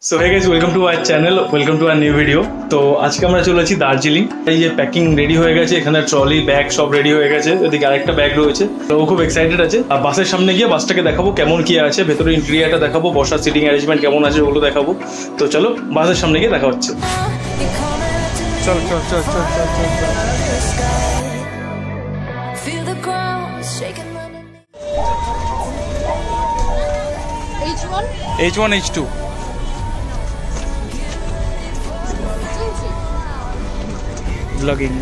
So hey guys, welcome to our channel, welcome to our new video. তো আজকে আমরা চলেছি দার্জিলিং। এই যে প্যাকিং রেডি হয়ে গেছে, এখানে ট্রলি ব্যাগ সব রেডি হয়ে গেছে। ওদিকে আরেকটা ব্যাগ রয়েছে, তো ও খুব এক্সাইটেড আছে। আর বাসের সামনে গিয়ে বাসটাকে দেখাবো কেমন কি আছে, ভেতরে ইন্টেরিয়ারটা দেখাবো, বসার সিটিং অ্যারেঞ্জমেন্ট কেমন আছে ওগুলো দেখাবো। তো চলো বাসের সামনে গিয়ে দেখা হচ্ছে। চল চল চল চল চল চল চল। H1 H2 blogging.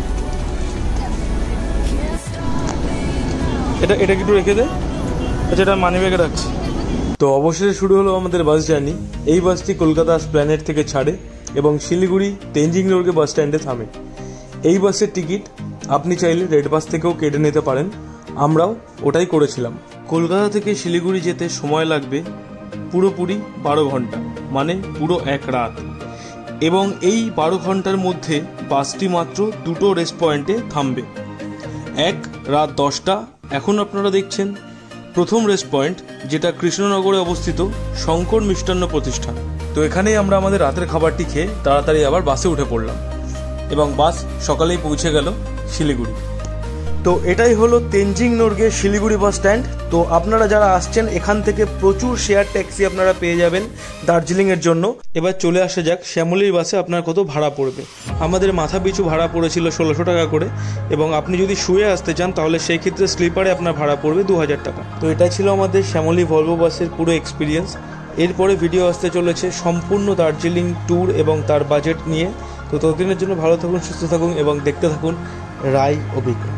এটা একটু রেখে দে। আচ্ছা, এটা মানি ব্যাগে রাখছি। তো অবশেষে শুরু হলো আমাদের বাস জার্নি। এই বাসটি কলকাতা প্ল্যানেট থেকে ছাড়ে এবং শিলিগুড়ি তেনজিং নর্গে বাস স্ট্যান্ডে থামে। এই বাসের টিকিট আপনি চাইলে রেড বাস থেকেও কেটে নিতে পারেন, আমরাও ওটাই করেছিলাম। কলকাতা থেকে শিলিগুড়ি যেতে সময় লাগবে পুরোপুরি 12 ঘন্টা, মানে পুরো এক রাত। এবং এই 12 ঘন্টার মধ্যে বাসটি মাত্র দুটো রেস্ট পয়েন্টে থামবে। এক, রাত 10টা। এখন আপনারা দেখছেন প্রথম রেস্ট পয়েন্ট, যেটা কৃষ্ণনগরে অবস্থিত শঙ্কর মিষ্টান্ন প্রতিষ্ঠান। তো এখানেই আমরা আমাদের রাতের খাবারটি খেয়ে তাড়াতাড়ি আবার বাসে উঠে পড়লাম এবং বাস সকালেই পৌঁছে গেল শিলিগুড়ি। তো এটাই হলো তেনজিং নর্গে শিলিগুড়ি বাস স্ট্যান্ড। তো আপনারা যারা আসছেন এখান থেকে প্রচুর শেয়ার ট্যাক্সি আপনারা পেয়ে যাবেন দার্জিলিংয়ের জন্য। এবার চলে আসা যাক শ্যামলীর বাসে আপনার কত ভাড়া পড়বে। আমাদের মাথা পিছু ভাড়া পড়েছিল 1600 টাকা করে, এবং আপনি যদি শুয়ে আসতে চান তাহলে সেই ক্ষেত্রে স্লিপারে আপনার ভাড়া পড়বে 2000 টাকা। তো এটাই ছিল আমাদের শ্যামলী ভলভো বাসের পুরো এক্সপিরিয়েন্স। এরপরে ভিডিও আসতে চলেছে সম্পূর্ণ দার্জিলিং ট্যুর এবং তার বাজেট নিয়ে। তো ততদিনের জন্য ভালো থাকুন, সুস্থ থাকুন এবং দেখতে থাকুন রায় অভিজ্ঞতা।